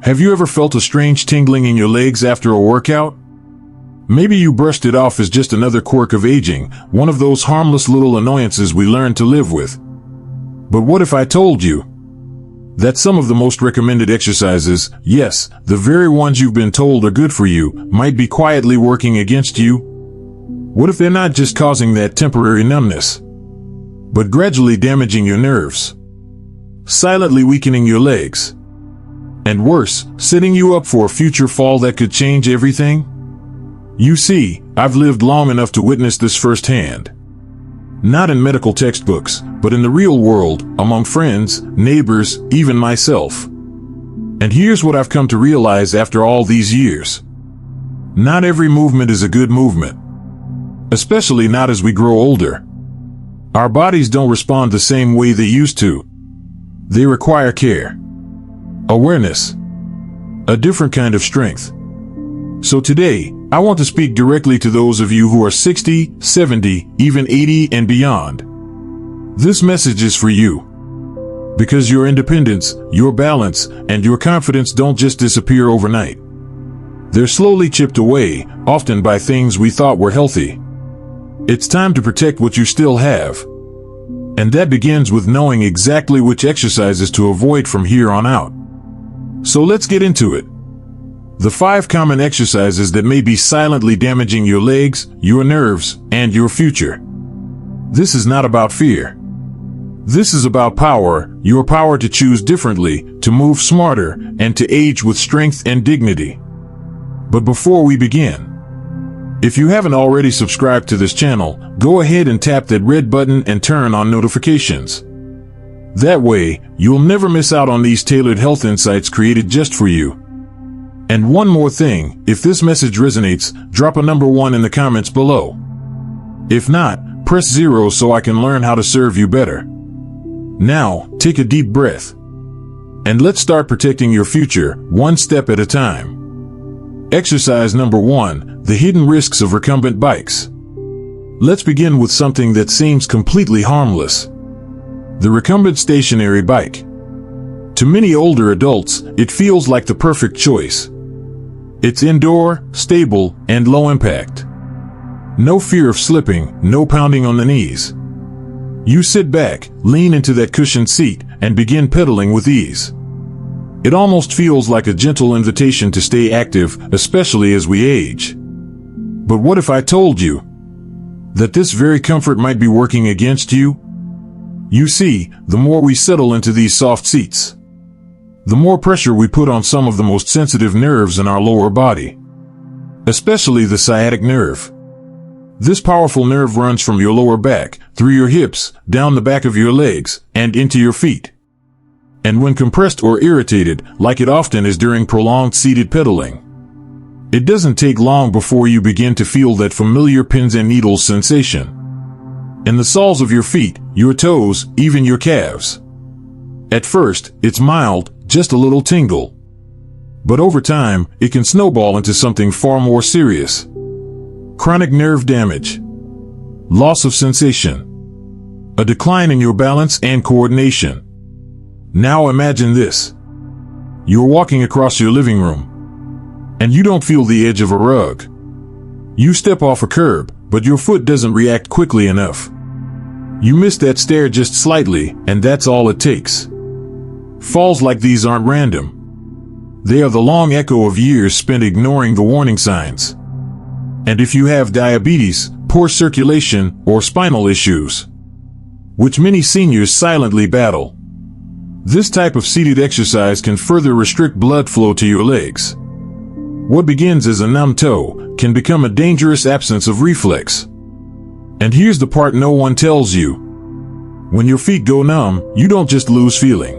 Have you ever felt a strange tingling in your legs after a workout? Maybe you brushed it off as just another quirk of aging, one of those harmless little annoyances we learn to live with. But what if I told you that some of the most recommended exercises, yes, the very ones you've been told are good for you, might be quietly working against you? What if they're not just causing that temporary numbness, but gradually damaging your nerves, silently weakening your legs, and worse, setting you up for a future fall that could change everything? You see, I've lived long enough to witness this firsthand. Not in medical textbooks, but in the real world, among friends, neighbors, even myself. And here's what I've come to realize after all these years. Not every movement is a good movement. Especially not as we grow older. Our bodies don't respond the same way they used to. They require care, awareness, a different kind of strength. So today, I want to speak directly to those of you who are 60, 70, even 80 and beyond. This message is for you. Because your independence, your balance, and your confidence don't just disappear overnight. They're slowly chipped away, often by things we thought were healthy. It's time to protect what you still have. And that begins with knowing exactly which exercises to avoid from here on out. So let's get into it. The 5 common exercises that may be silently damaging your legs, your nerves, and your future. This is not about fear. This is about power, your power to choose differently, to move smarter, and to age with strength and dignity. But before we begin, if you haven't already subscribed to this channel, go ahead and tap that red button and turn on notifications. That way, you'll never miss out on these tailored health insights created just for you. And one more thing, if this message resonates, drop a number 1 in the comments below. If not, press 0 so I can learn how to serve you better. Now, take a deep breath. And let's start protecting your future, one step at a time. Exercise number 1, the hidden risks of recumbent bikes. Let's begin with something that seems completely harmless. The recumbent stationary bike. To many older adults, it feels like the perfect choice. It's indoor, stable, and low impact. No fear of slipping, no pounding on the knees. You sit back, lean into that cushioned seat, and begin pedaling with ease. It almost feels like a gentle invitation to stay active, especially as we age. But what if I told you that this very comfort might be working against you? You see, the more we settle into these soft seats, the more pressure we put on some of the most sensitive nerves in our lower body, especially the sciatic nerve. This powerful nerve runs from your lower back, through your hips, down the back of your legs, and into your feet. And when compressed or irritated, like it often is during prolonged seated pedaling, it doesn't take long before you begin to feel that familiar pins and needles sensation in the soles of your feet, your toes, even your calves. At first, it's mild, just a little tingle. But over time, it can snowball into something far more serious. Chronic nerve damage, loss of sensation, a decline in your balance and coordination. Now imagine this. You're walking across your living room, and you don't feel the edge of a rug. You step off a curb, but your foot doesn't react quickly enough. You miss that stair just slightly, and that's all it takes. Falls like these aren't random. They are the long echo of years spent ignoring the warning signs. And if you have diabetes, poor circulation, or spinal issues, which many seniors silently battle, this type of seated exercise can further restrict blood flow to your legs. What begins as a numb toe can become a dangerous absence of reflex. And here's the part no one tells you. When your feet go numb, you don't just lose feeling.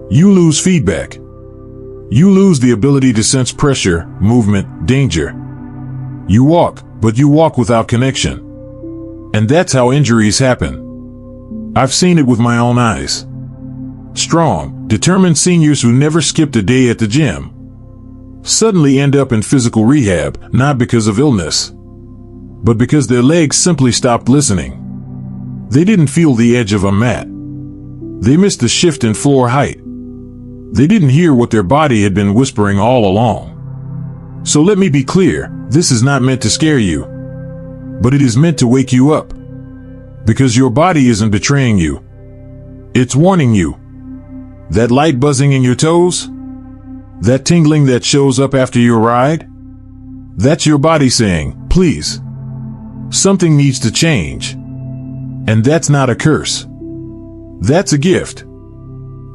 You lose feedback. You lose the ability to sense pressure, movement, danger. You walk, but you walk without connection. And that's how injuries happen. I've seen it with my own eyes. Strong, determined seniors who never skipped a day at the gym suddenly end up in physical rehab, not because of illness, but because their legs simply stopped listening. They didn't feel the edge of a mat. They missed the shift in floor height. They didn't hear what their body had been whispering all along. So let me be clear, this is not meant to scare you, but it is meant to wake you up. Because your body isn't betraying you. It's warning you. That light buzzing in your toes? That tingling that shows up after your ride? That's your body saying, please. Something needs to change. And that's not a curse. That's a gift.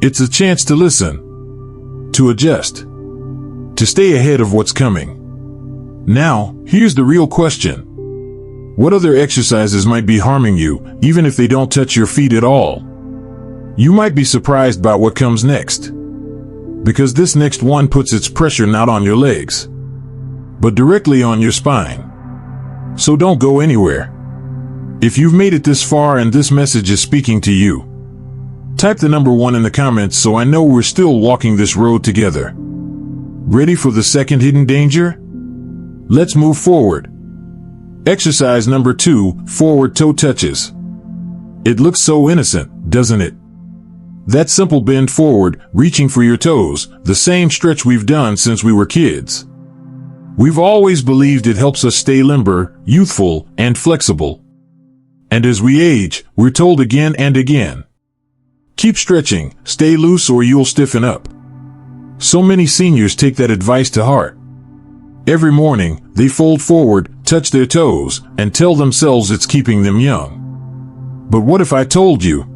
It's a chance to listen. To adjust. To stay ahead of what's coming. Now, here's the real question. What other exercises might be harming you, even if they don't touch your feet at all? You might be surprised by what comes next. Because this next one puts its pressure not on your legs, but directly on your spine. So don't go anywhere. If you've made it this far and this message is speaking to you, type the number 1 in the comments so I know we're still walking this road together. Ready for the second hidden danger? Let's move forward. Exercise number 2, forward toe touches. It looks so innocent, doesn't it? That simple bend forward, reaching for your toes, the same stretch we've done since we were kids. We've always believed it helps us stay limber, youthful, and flexible. And as we age, we're told again and again, keep stretching, stay loose or you'll stiffen up. So many seniors take that advice to heart. Every morning, they fold forward, touch their toes, and tell themselves it's keeping them young. But what if I told you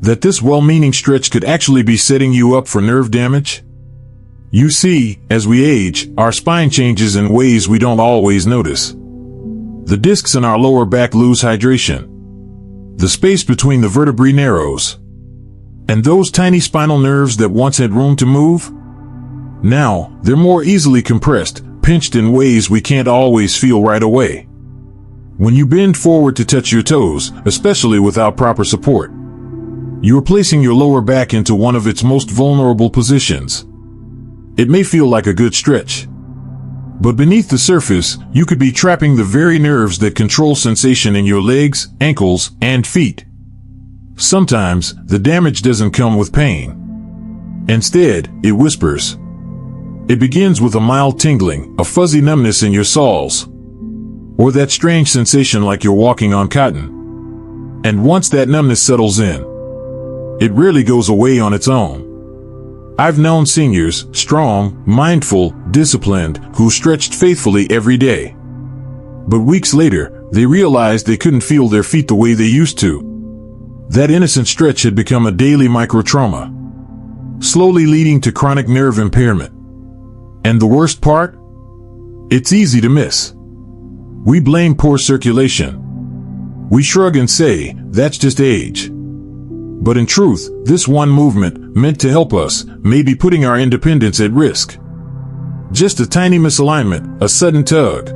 that this well-meaning stretch could actually be setting you up for nerve damage? You see, as we age, our spine changes in ways we don't always notice. The discs in our lower back lose hydration. The space between the vertebrae narrows. And those tiny spinal nerves that once had room to move? Now, they're more easily compressed, pinched in ways we can't always feel right away. When you bend forward to touch your toes, especially without proper support, you're placing your lower back into one of its most vulnerable positions. It may feel like a good stretch, but beneath the surface, you could be trapping the very nerves that control sensation in your legs, ankles, and feet. Sometimes, the damage doesn't come with pain. Instead, it whispers. It begins with a mild tingling, a fuzzy numbness in your soles, or that strange sensation like you're walking on cotton. And once that numbness settles in, it rarely goes away on its own. I've known seniors, strong, mindful, disciplined, who stretched faithfully every day. But weeks later, they realized they couldn't feel their feet the way they used to. That innocent stretch had become a daily microtrauma, slowly leading to chronic nerve impairment. And the worst part? It's easy to miss. We blame poor circulation. We shrug and say, that's just age. But in truth, this one movement, meant to help us, may be putting our independence at risk. Just a tiny misalignment, a sudden tug,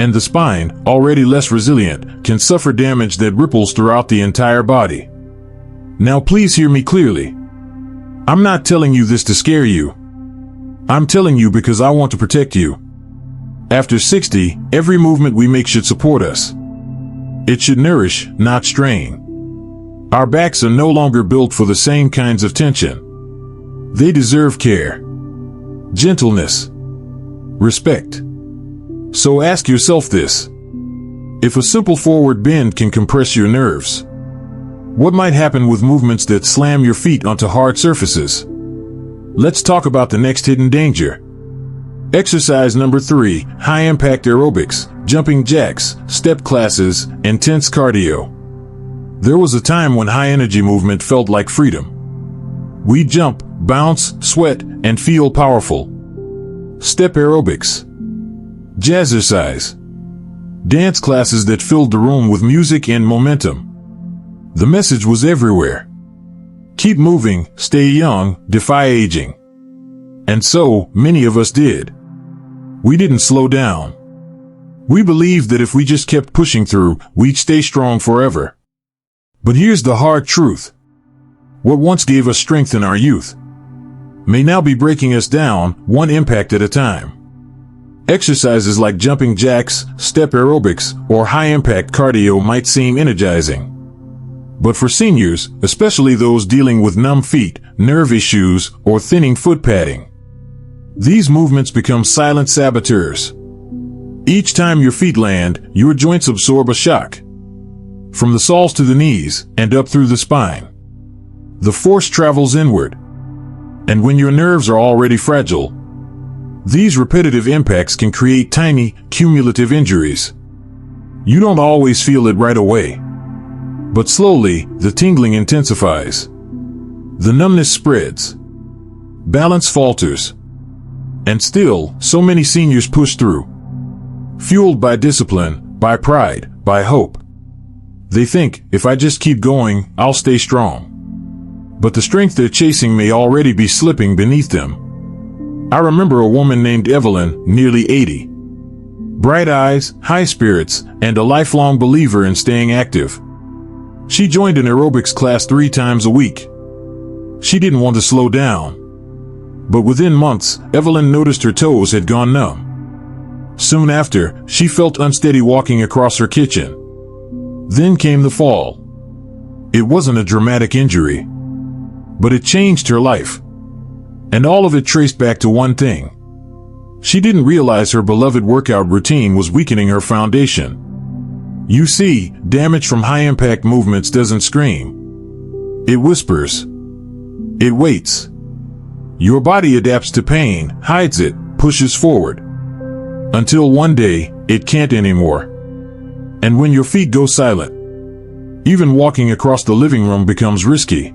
and the spine, already less resilient, can suffer damage that ripples throughout the entire body. Now please hear me clearly. I'm not telling you this to scare you. I'm telling you because I want to protect you. After 60, every movement we make should support us. It should nourish, not strain. Our backs are no longer built for the same kinds of tension. They deserve care, gentleness, respect. So ask yourself this. If a simple forward bend can compress your nerves, what might happen with movements that slam your feet onto hard surfaces? Let's talk about the next hidden danger. Exercise number 3, high-impact aerobics, jumping jacks, step classes, intense cardio. There was a time when high-energy movement felt like freedom. We jump, bounce, sweat, and feel powerful. Step aerobics, jazzercise, dance classes that filled the room with music and momentum. The message was everywhere. Keep moving, stay young, defy aging. And so, many of us did. We didn't slow down. We believed that if we just kept pushing through, we'd stay strong forever. But here's the hard truth. What once gave us strength in our youth may now be breaking us down, one impact at a time. Exercises like jumping jacks, step aerobics, or high-impact cardio might seem energizing. But for seniors, especially those dealing with numb feet, nerve issues, or thinning foot padding. These movements become silent saboteurs. Each time your feet land, your joints absorb a shock. From the soles to the knees, and up through the spine. The force travels inward. And when your nerves are already fragile, these repetitive impacts can create tiny, cumulative injuries. You don't always feel it right away. But slowly, the tingling intensifies. The numbness spreads. Balance falters. And still, so many seniors push through. Fueled by discipline, by pride, by hope. They think, if I just keep going, I'll stay strong. But the strength they're chasing may already be slipping beneath them. I remember a woman named Evelyn, nearly 80. Bright eyes, high spirits, and a lifelong believer in staying active. She joined an aerobics class 3 times a week. She didn't want to slow down. But within months, Evelyn noticed her toes had gone numb. Soon after, she felt unsteady walking across her kitchen. Then came the fall. It wasn't a dramatic injury, but it changed her life. And all of it traced back to one thing. She didn't realize her beloved workout routine was weakening her foundation. You see, damage from high-impact movements doesn't scream. It whispers. It waits. Your body adapts to pain, hides it, pushes forward. Until one day, it can't anymore. And when your feet go silent, even walking across the living room becomes risky.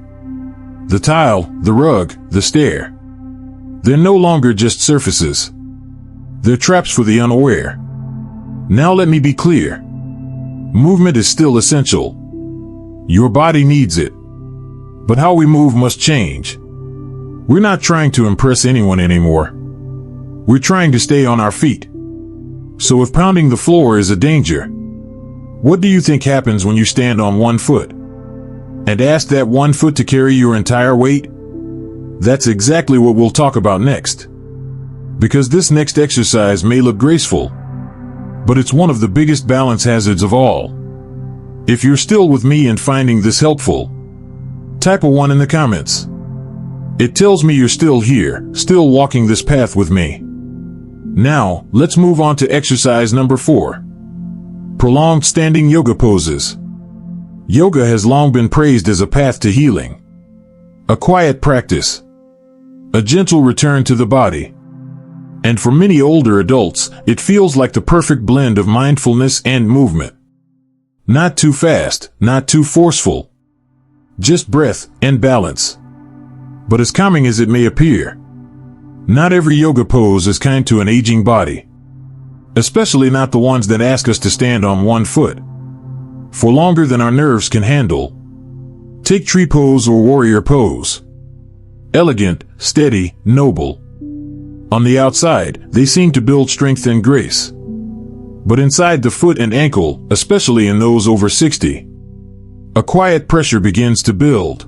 The tile, the rug, the stair. They're no longer just surfaces. They're traps for the unaware. Now let me be clear. Movement is still essential. Your body needs it. But how we move must change. We're not trying to impress anyone anymore. We're trying to stay on our feet. So if pounding the floor is a danger, what do you think happens when you stand on one foot? And ask that one foot to carry your entire weight? That's exactly what we'll talk about next. Because this next exercise may look graceful, but it's one of the biggest balance hazards of all. If you're still with me and finding this helpful, type a 1 in the comments. It tells me you're still here, still walking this path with me. Now, let's move on to exercise number 4. Prolonged standing yoga poses. Yoga has long been praised as a path to healing. A quiet practice. A gentle return to the body. And for many older adults, it feels like the perfect blend of mindfulness and movement. Not too fast, not too forceful. Just breath and balance. But as calming as it may appear, not every yoga pose is kind to an aging body. Especially not the ones that ask us to stand on one foot for longer than our nerves can handle. Take tree pose or warrior pose. Elegant, steady, noble. On the outside, they seem to build strength and grace. But inside the foot and ankle, especially in those over 60, a quiet pressure begins to build.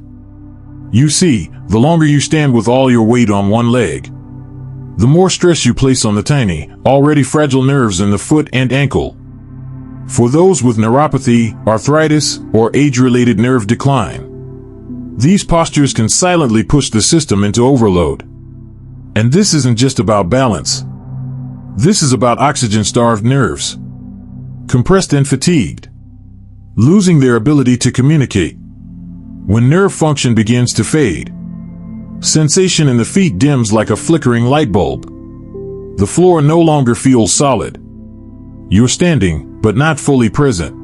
You see, the longer you stand with all your weight on one leg, the more stress you place on the tiny, already fragile nerves in the foot and ankle. For those with neuropathy, arthritis, or age-related nerve decline, these postures can silently push the system into overload. And this isn't just about balance. This is about oxygen-starved nerves, compressed and fatigued, losing their ability to communicate. When nerve function begins to fade, sensation in the feet dims like a flickering light bulb. The floor no longer feels solid. You're standing, but not fully present,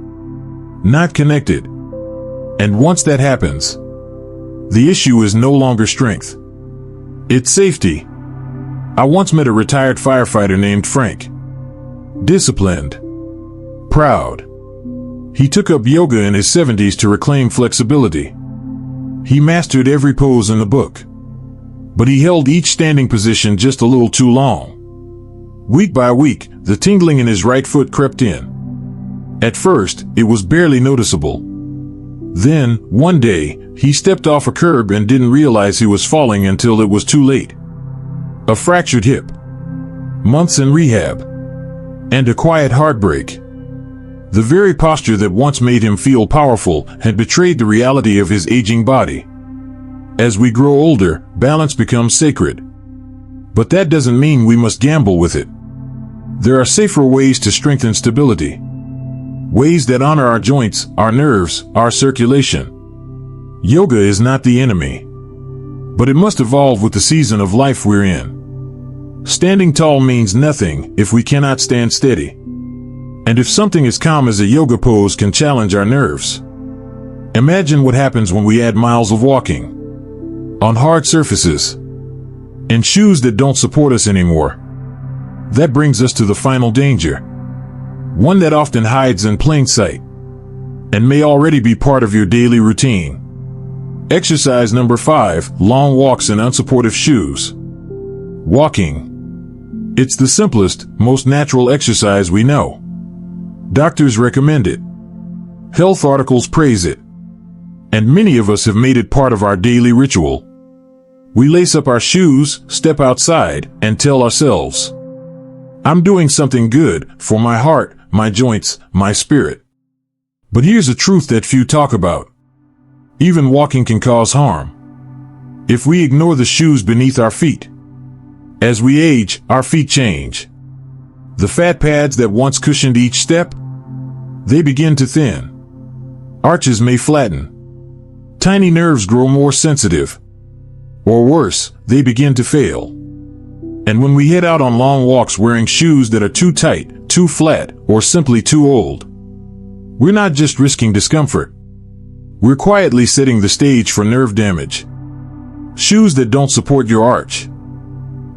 not connected. And once that happens, the issue is no longer strength. It's safety. I once met a retired firefighter named Frank. Disciplined. Proud. He took up yoga in his 70s to reclaim flexibility. He mastered every pose in the book. But he held each standing position just a little too long. Week by week, the tingling in his right foot crept in. At first, it was barely noticeable. Then, one day, he stepped off a curb and didn't realize he was falling until it was too late. A fractured hip, months in rehab, and a quiet heartbreak. The very posture that once made him feel powerful had betrayed the reality of his aging body. As we grow older, balance becomes sacred. But that doesn't mean we must gamble with it. There are safer ways to strengthen stability. Ways that honor our joints, our nerves, our circulation. Yoga is not the enemy. But it must evolve with the season of life we're in. Standing tall means nothing if we cannot stand steady. And if something as calm as a yoga pose can challenge our nerves. Imagine what happens when we add miles of walking. On hard surfaces. In shoes that don't support us anymore. That brings us to the final danger. One that often hides in plain sight. And may already be part of your daily routine. Exercise number 5, long walks in unsupportive shoes. Walking. It's the simplest, most natural exercise we know. Doctors recommend it. Health articles praise it. And many of us have made it part of our daily ritual. We lace up our shoes, step outside, and tell ourselves, I'm doing something good for my heart, my joints, my spirit. But here's a truth that few talk about. Even walking can cause harm. If we ignore the shoes beneath our feet. As we age, our feet change. The fat pads that once cushioned each step, they begin to thin. Arches may flatten. Tiny nerves grow more sensitive. Or worse, they begin to fail. And when we head out on long walks wearing shoes that are too tight, too flat, or simply too old, we're not just risking discomfort. We're quietly setting the stage for nerve damage. Shoes that don't support your arch.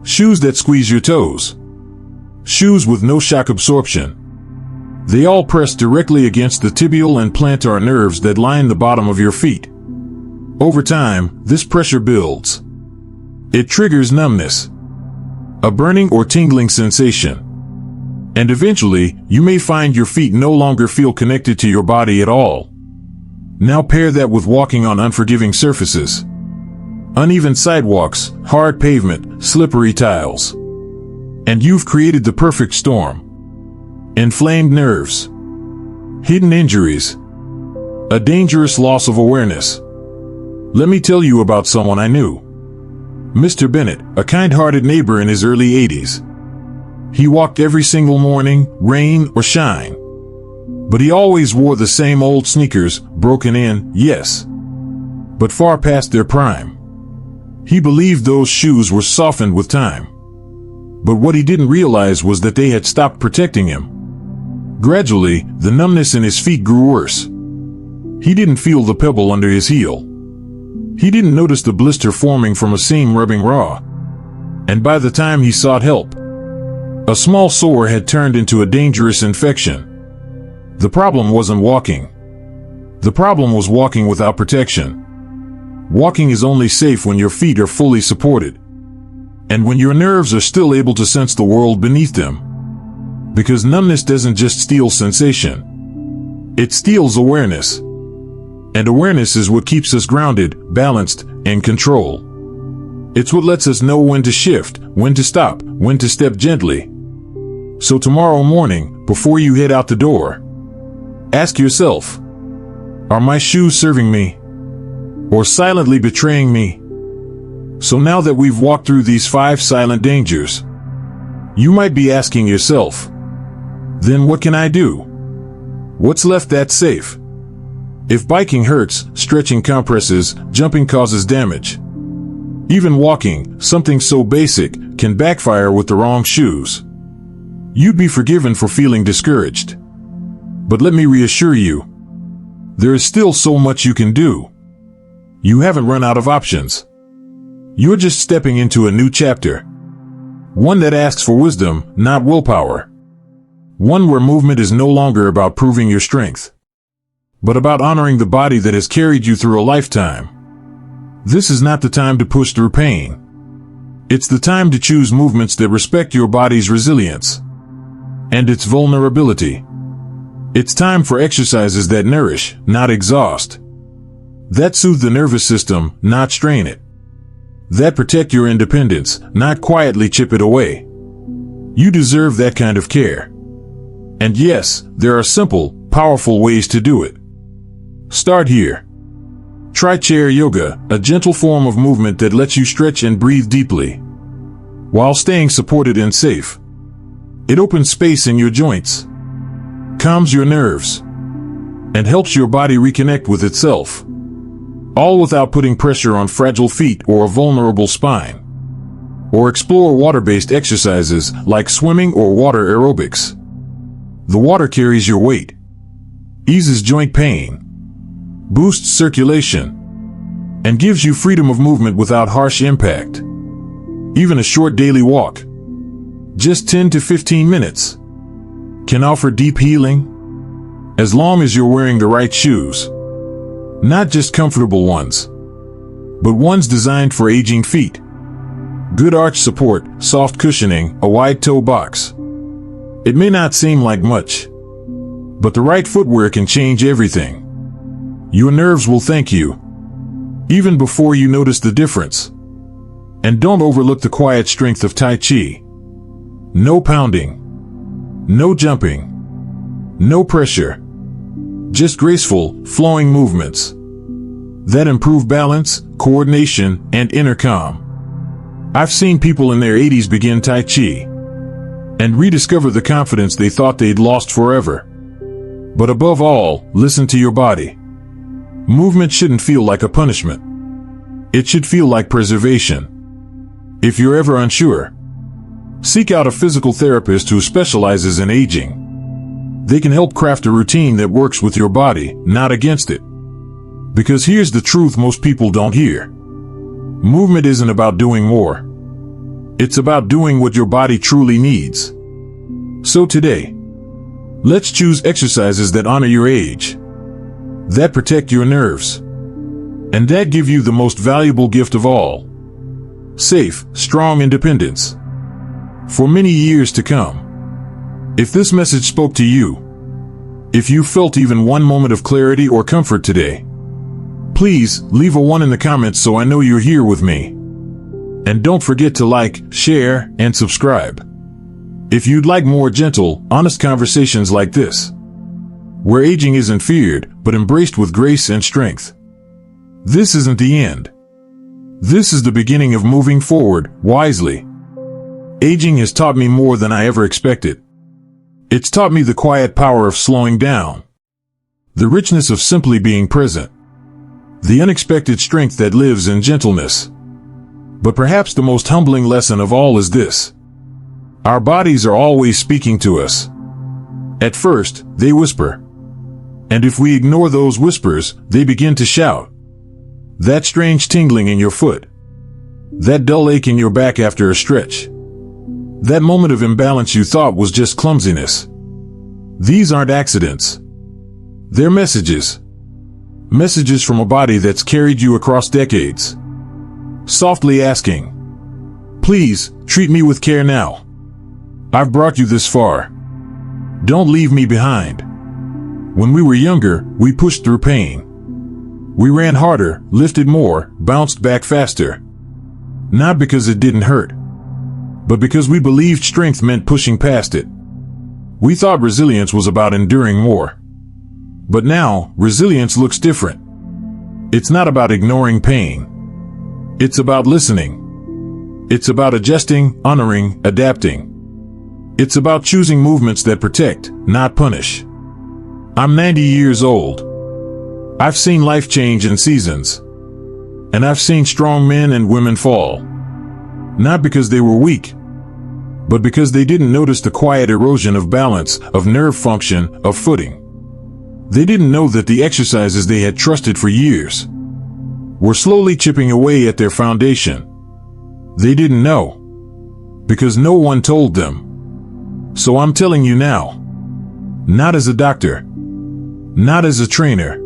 Shoes that squeeze your toes. Shoes with no shock absorption. They all press directly against the tibial and plantar nerves that line the bottom of your feet. Over time, this pressure builds. It triggers numbness, a burning or tingling sensation. And eventually, you may find your feet no longer feel connected to your body at all. Now pair that with walking on unforgiving surfaces. Uneven sidewalks, hard pavement, slippery tiles. And you've created the perfect storm. Inflamed nerves. Hidden injuries. A dangerous loss of awareness. Let me tell you about someone I knew. Mr. Bennett, a kind-hearted neighbor in his early 80s. He walked every single morning, rain or shine. But he always wore the same old sneakers, broken in, yes, but far past their prime. He believed those shoes were softened with time. But what he didn't realize was that they had stopped protecting him. Gradually, the numbness in his feet grew worse. He didn't feel the pebble under his heel. He didn't notice the blister forming from a seam rubbing raw. And by the time he sought help, a small sore had turned into a dangerous infection. The problem wasn't walking. The problem was walking without protection. Walking is only safe when your feet are fully supported. And when your nerves are still able to sense the world beneath them. Because numbness doesn't just steal sensation. It steals awareness. And awareness is what keeps us grounded, balanced, and control. It's what lets us know when to shift, when to stop, when to step gently. So tomorrow morning, before you head out the door, ask yourself, are my shoes serving me? Or silently betraying me? So now that we've walked through these 5 silent dangers, you might be asking yourself, then what can I do? What's left that's safe? If biking hurts, stretching compresses, jumping causes damage. Even walking, something so basic, can backfire with the wrong shoes. You'd be forgiven for feeling discouraged. But let me reassure you, there is still so much you can do. You haven't run out of options. You're just stepping into a new chapter. One that asks for wisdom, not willpower. One where movement is no longer about proving your strength, but about honoring the body that has carried you through a lifetime. This is not the time to push through pain. It's the time to choose movements that respect your body's resilience and its vulnerability. It's time for exercises that nourish, not exhaust. That soothe the nervous system, not strain it. That protect your independence, not quietly chip it away. You deserve that kind of care. And yes, there are simple, powerful ways to do it. Start here. Try chair yoga, a gentle form of movement that lets you stretch and breathe deeply, while staying supported and safe. It opens space in your joints, calms your nerves, and helps your body reconnect with itself, all without putting pressure on fragile feet or a vulnerable spine. Or explore water-based exercises like swimming or water aerobics. The water carries your weight, eases joint pain, boosts circulation, and gives you freedom of movement without harsh impact. Even a short daily walk, just 10 to 15 minutes, can offer deep healing, as long as you're wearing the right shoes. Not just comfortable ones, but ones designed for aging feet. Good arch support, soft cushioning, a wide toe box. It may not seem like much, but the right footwear can change everything. Your nerves will thank you, even before you notice the difference. And don't overlook the quiet strength of Tai Chi. No pounding, no jumping, no pressure, just graceful, flowing movements that improve balance, coordination, and inner calm. I've seen people in their 80s begin Tai Chi and rediscover the confidence they thought they'd lost forever. But above all, listen to your body. Movement shouldn't feel like a punishment. It should feel like preservation. If you're ever unsure, seek out a physical therapist who specializes in aging. They can help craft a routine that works with your body, not against it. Because here's the truth most people don't hear. Movement isn't about doing more. It's about doing what your body truly needs. So today, let's choose exercises that honor your age, that protect your nerves, and that give you the most valuable gift of all: safe, strong independence for many years to come. If this message spoke to you, if you felt even one moment of clarity or comfort today, please leave a 1 in the comments so I know you're here with me. And don't forget to like, share, and subscribe if you'd like more gentle, honest conversations like this, where aging isn't feared, but embraced with grace and strength. This isn't the end. This is the beginning of moving forward, wisely. Aging has taught me more than I ever expected. It's taught me the quiet power of slowing down, the richness of simply being present, the unexpected strength that lives in gentleness. But perhaps the most humbling lesson of all is this: our bodies are always speaking to us. At first, they whisper. And if we ignore those whispers, they begin to shout. That strange tingling in your foot, that dull ache in your back after a stretch, that moment of imbalance you thought was just clumsiness. These aren't accidents. They're messages. Messages from a body that's carried you across decades, softly asking, please, treat me with care now. I've brought you this far. Don't leave me behind. When we were younger, we pushed through pain. We ran harder, lifted more, bounced back faster. Not because it didn't hurt, but because we believed strength meant pushing past it. We thought resilience was about enduring more. But now, resilience looks different. It's not about ignoring pain. It's about listening. It's about adjusting, honoring, adapting. It's about choosing movements that protect, not punish. I'm 90 years old. I've seen life change in seasons. And I've seen strong men and women fall. Not because they were weak, but because they didn't notice the quiet erosion of balance, of nerve function, of footing. They didn't know that the exercises they had trusted for years were slowly chipping away at their foundation. They didn't know, because no one told them. So I'm telling you now, not as a doctor, not as a trainer,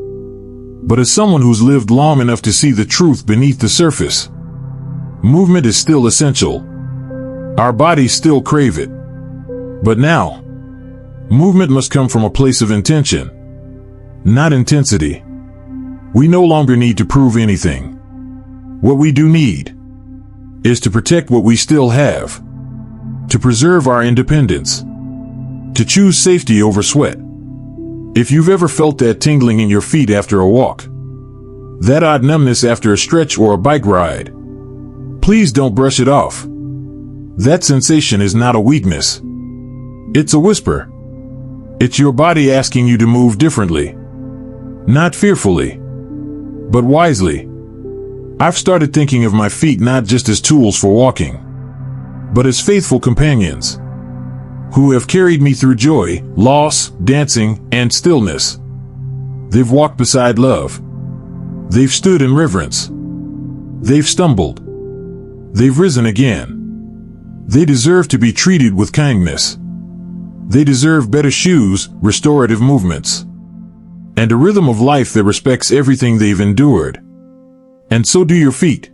but as someone who's lived long enough to see the truth beneath the surface. Movement is still essential. Our bodies still crave it. But now, movement must come from a place of intention, not intensity. We no longer need to prove anything. What we do need is to protect what we still have, to preserve our independence, to choose safety over sweat. If you've ever felt that tingling in your feet after a walk, That odd numbness after a stretch or a bike ride. Please don't brush it off. That sensation is not a weakness. It's a whisper. It's your body asking you to move differently. Not fearfully, but wisely. I've started thinking of my feet not just as tools for walking, but as faithful companions who have carried me through joy, loss, dancing, and stillness. They've walked beside love. They've stood in reverence. They've stumbled. They've risen again. They deserve to be treated with kindness. They deserve better shoes, restorative movements, and a rhythm of life that respects everything they've endured. And so do your feet.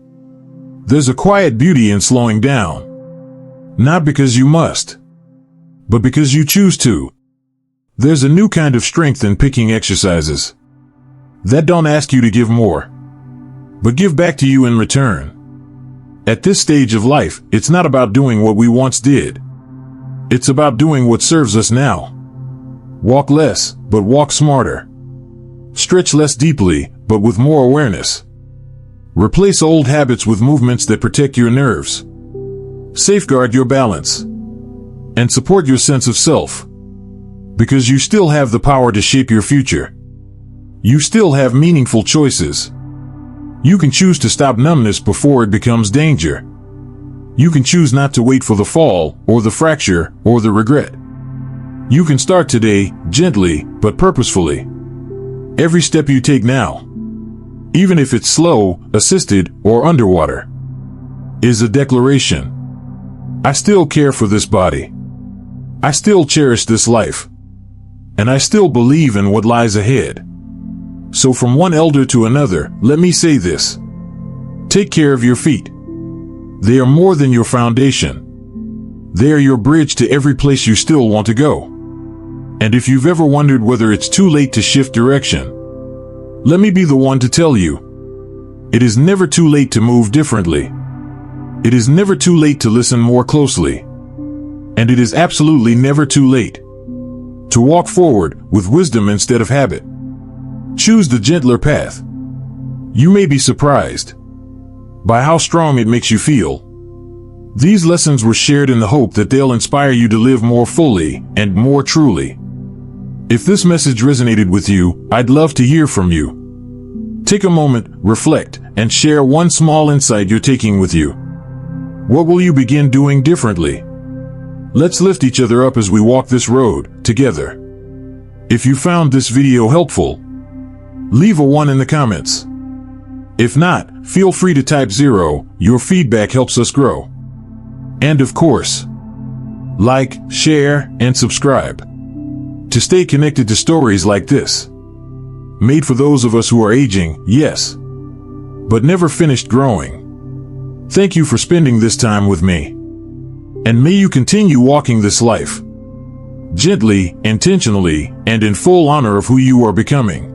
There's a quiet beauty in slowing down. Not because you must, but because you choose to. There's a new kind of strength in picking exercises that don't ask you to give more, but give back to you in return. At this stage of life, it's not about doing what we once did. It's about doing what serves us now. Walk less, but walk smarter. Stretch less deeply, but with more awareness. Replace old habits with movements that protect your nerves. Safeguard your balance. And support your sense of self. Because you still have the power to shape your future. You still have meaningful choices. You can choose to stop numbness before it becomes danger. You can choose not to wait for the fall, or the fracture, or the regret. You can start today, gently, but purposefully. Every step you take now, even if it's slow, assisted, or underwater, is a declaration. I still care for this body. I still cherish this life. And I still believe in what lies ahead. So from one elder to another, let me say this. Take care of your feet. They are more than your foundation. They are your bridge to every place you still want to go. And if you've ever wondered whether it's too late to shift direction, let me be the one to tell you. It is never too late to move differently. It is never too late to listen more closely. And it is absolutely never too late to walk forward with wisdom instead of habit. Choose the gentler path. You may be surprised by how strong it makes you feel. These lessons were shared in the hope that they'll inspire you to live more fully and more truly. If this message resonated with you, I'd love to hear from you. Take a moment, reflect, and share one small insight you're taking with you. What will you begin doing differently? Let's lift each other up as we walk this road together. If you found this video helpful, leave a 1 in the comments. If not, feel free to type 0. Your feedback helps us grow. And of course, like, share, and subscribe to stay connected to stories like this. Made for those of us who are aging, yes, but never finished growing. Thank you for spending this time with me. And may you continue walking this life gently, intentionally, and in full honor of who you are becoming.